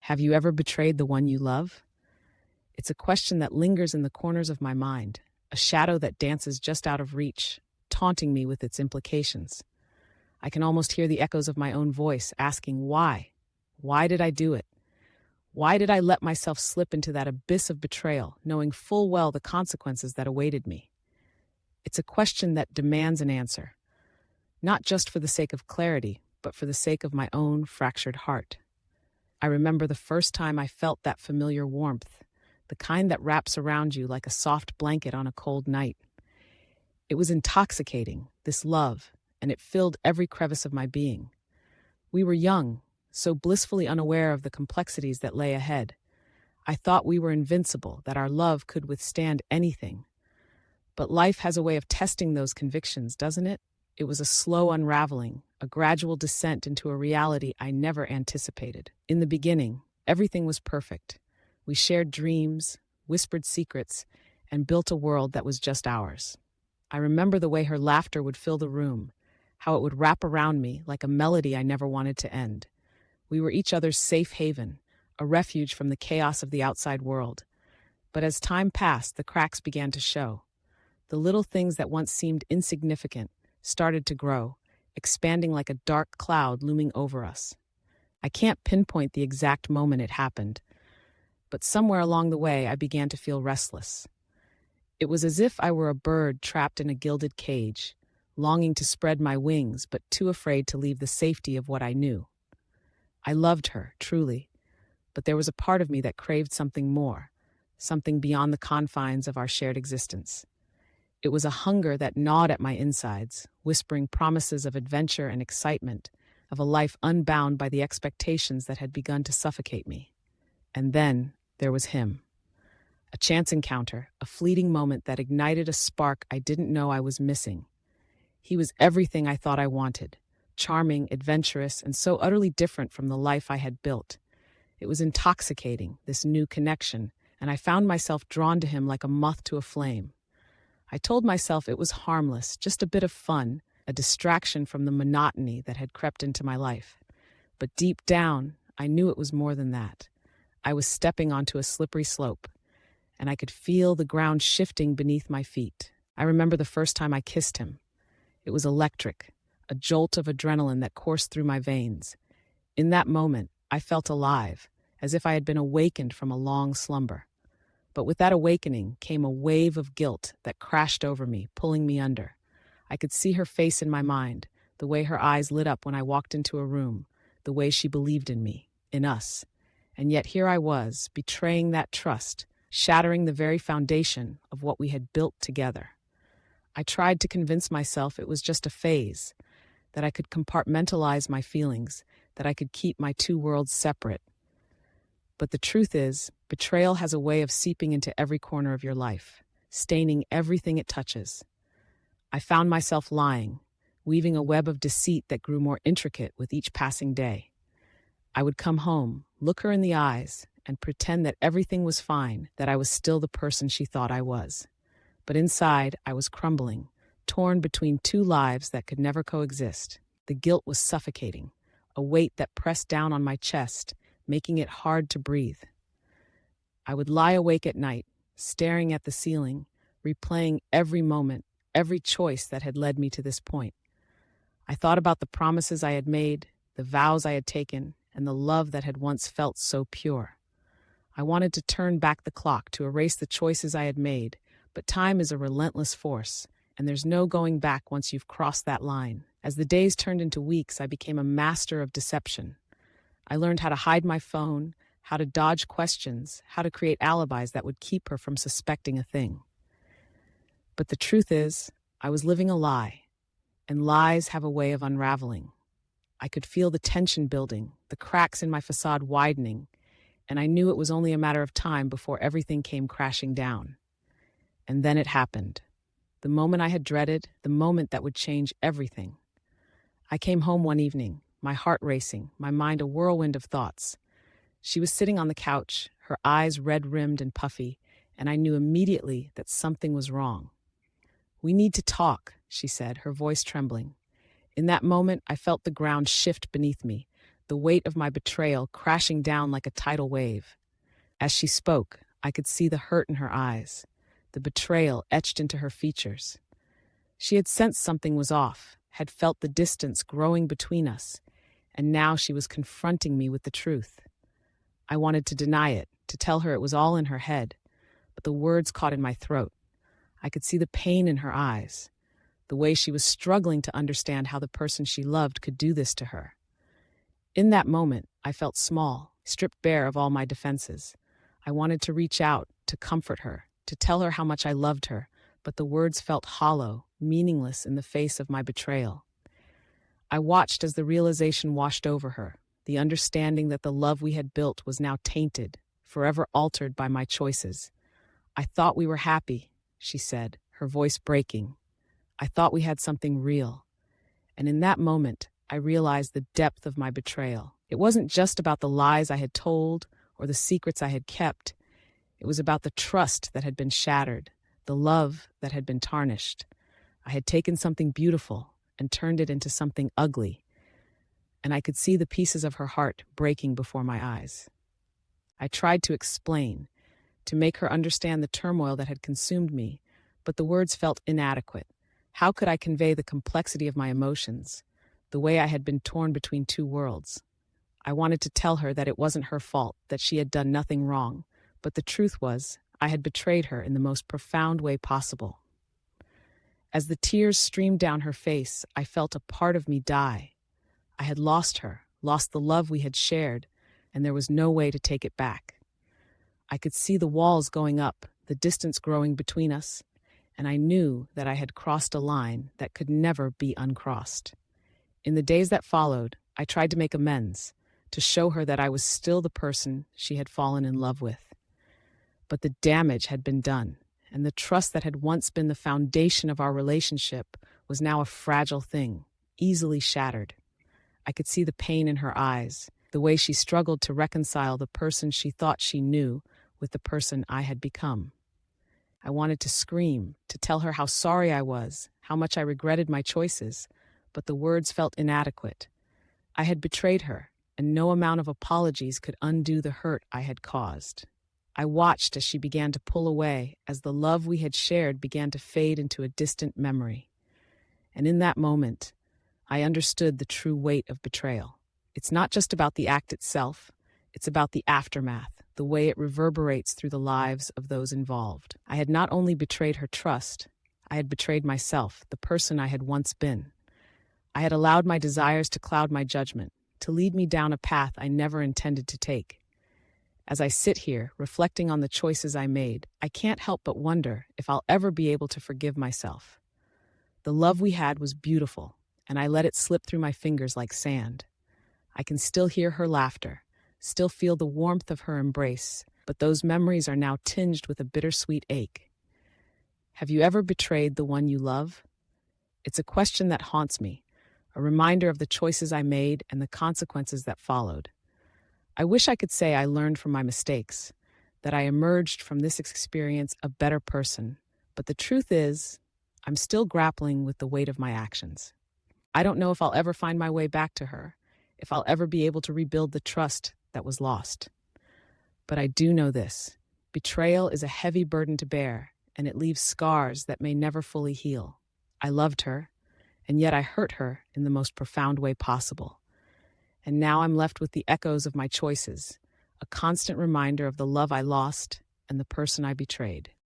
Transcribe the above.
Have you ever betrayed the one you love? It's a question that lingers in the corners of my mind, a shadow that dances just out of reach, taunting me with its implications. I can almost hear the echoes of my own voice asking why? Why did I do it? Why did I let myself slip into that abyss of betrayal, knowing full well the consequences that awaited me? It's a question that demands an answer, not just for the sake of clarity, but for the sake of my own fractured heart. I remember the first time I felt that familiar warmth, the kind that wraps around you like a soft blanket on a cold night. It was intoxicating, this love, and it filled every crevice of my being. We were young, so blissfully unaware of the complexities that lay ahead. I thought we were invincible, that our love could withstand anything. But life has a way of testing those convictions, doesn't it? It was a slow unraveling, a gradual descent into a reality I never anticipated. In the beginning, everything was perfect. We shared dreams, whispered secrets, and built a world that was just ours. I remember the way her laughter would fill the room, how it would wrap around me like a melody I never wanted to end. We were each other's safe haven, a refuge from the chaos of the outside world. But as time passed, the cracks began to show. The little things that once seemed insignificant started to grow, expanding like a dark cloud looming over us. I can't pinpoint the exact moment it happened, but somewhere along the way I began to feel restless. It was as if I were a bird trapped in a gilded cage, longing to spread my wings but too afraid to leave the safety of what I knew. I loved her, truly, but there was a part of me that craved something more, something beyond the confines of our shared existence. It was a hunger that gnawed at my insides, whispering promises of adventure and excitement, of a life unbound by the expectations that had begun to suffocate me. And then there was him. A chance encounter, a fleeting moment that ignited a spark I didn't know I was missing. He was everything I thought I wanted, charming, adventurous, and so utterly different from the life I had built. It was intoxicating, this new connection, and I found myself drawn to him like a moth to a flame. I told myself it was harmless, just a bit of fun, a distraction from the monotony that had crept into my life. But deep down, I knew it was more than that. I was stepping onto a slippery slope, and I could feel the ground shifting beneath my feet. I remember the first time I kissed him. It was electric, a jolt of adrenaline that coursed through my veins. In that moment, I felt alive, as if I had been awakened from a long slumber. But with that awakening came a wave of guilt that crashed over me, pulling me under. I could see her face in my mind, the way her eyes lit up when I walked into a room, the way she believed in me, in us. And yet here I was, betraying that trust, shattering the very foundation of what we had built together. I tried to convince myself it was just a phase, that I could compartmentalize my feelings, that I could keep my two worlds separate. But the truth is, betrayal has a way of seeping into every corner of your life, staining everything it touches. I found myself lying, weaving a web of deceit that grew more intricate with each passing day. I would come home, look her in the eyes, and pretend that everything was fine, that I was still the person she thought I was. But inside, I was crumbling, torn between two lives that could never coexist. The guilt was suffocating, a weight that pressed down on my chest, making it hard to breathe. I would lie awake at night, staring at the ceiling, replaying every moment, every choice that had led me to this point. I thought about the promises I had made, the vows I had taken, and the love that had once felt so pure. I wanted to turn back the clock, to erase the choices I had made, but time is a relentless force, and there's no going back once you've crossed that line. As the days turned into weeks, I became a master of deception. I learned how to hide my phone, how to dodge questions, how to create alibis that would keep her from suspecting a thing. But the truth is, I was living a lie, and lies have a way of unraveling. I could feel the tension building, the cracks in my facade widening, and I knew it was only a matter of time before everything came crashing down. And then it happened. The moment I had dreaded, the moment that would change everything. I came home one evening, my heart racing, my mind a whirlwind of thoughts. She was sitting on the couch, her eyes red-rimmed and puffy, and I knew immediately that something was wrong. "We need to talk," she said, her voice trembling. In that moment, I felt the ground shift beneath me. the weight of my betrayal crashing down like a tidal wave. As she spoke, I could see the hurt in her eyes, the betrayal etched into her features. She had sensed something was off, had felt the distance growing between us, and now she was confronting me with the truth. I wanted to deny it, to tell her it was all in her head, but the words caught in my throat. I could see the pain in her eyes, the way she was struggling to understand how the person she loved could do this to her. In that moment, I felt small, stripped bare of all my defenses. I wanted to reach out, to comfort her, to tell her how much I loved her, but the words felt hollow, meaningless in the face of my betrayal. I watched as the realization washed over her, the understanding that the love we had built was now tainted, forever altered by my choices. "I thought we were happy," she said, her voice breaking. "I thought we had something real." And in that moment, I realized the depth of my betrayal. It wasn't just about the lies I had told or the secrets I had kept. It was about the trust that had been shattered, the love that had been tarnished. I had taken something beautiful and turned it into something ugly, and I could see the pieces of her heart breaking before my eyes. I tried to explain, to make her understand the turmoil that had consumed me, but the words felt inadequate. How could I convey the complexity of my emotions, the way I had been torn between two worlds? I wanted to tell her that it wasn't her fault, that she had done nothing wrong, but the truth was, I had betrayed her in the most profound way possible. As the tears streamed down her face, I felt a part of me die. I had lost her, lost the love we had shared, and there was no way to take it back. I could see the walls going up, the distance growing between us, and I knew that I had crossed a line that could never be uncrossed. In the days that followed, I tried to make amends, to show her that I was still the person she had fallen in love with. But the damage had been done, and the trust that had once been the foundation of our relationship was now a fragile thing, easily shattered. I could see the pain in her eyes, the way she struggled to reconcile the person she thought she knew with the person I had become. I wanted to scream, to tell her how sorry I was, how much I regretted my choices, but the words felt inadequate. I had betrayed her, and no amount of apologies could undo the hurt I had caused. I watched as she began to pull away, as the love we had shared began to fade into a distant memory. And in that moment, I understood the true weight of betrayal. It's not just about the act itself, it's about the aftermath, the way it reverberates through the lives of those involved. I had not only betrayed her trust, I had betrayed myself, the person I had once been. I had allowed my desires to cloud my judgment, to lead me down a path I never intended to take. As I sit here, reflecting on the choices I made, I can't help but wonder if I'll ever be able to forgive myself. The love we had was beautiful, and I let it slip through my fingers like sand. I can still hear her laughter, still feel the warmth of her embrace, but those memories are now tinged with a bittersweet ache. Have you ever betrayed the one you love? It's a question that haunts me, a reminder of the choices I made and the consequences that followed. I wish I could say I learned from my mistakes, that I emerged from this experience a better person, but the truth is, I'm still grappling with the weight of my actions. I don't know if I'll ever find my way back to her, if I'll ever be able to rebuild the trust that was lost. But I do know this: betrayal is a heavy burden to bear, and it leaves scars that may never fully heal. I loved her, and yet I hurt her in the most profound way possible. And now I'm left with the echoes of my choices, a constant reminder of the love I lost and the person I betrayed.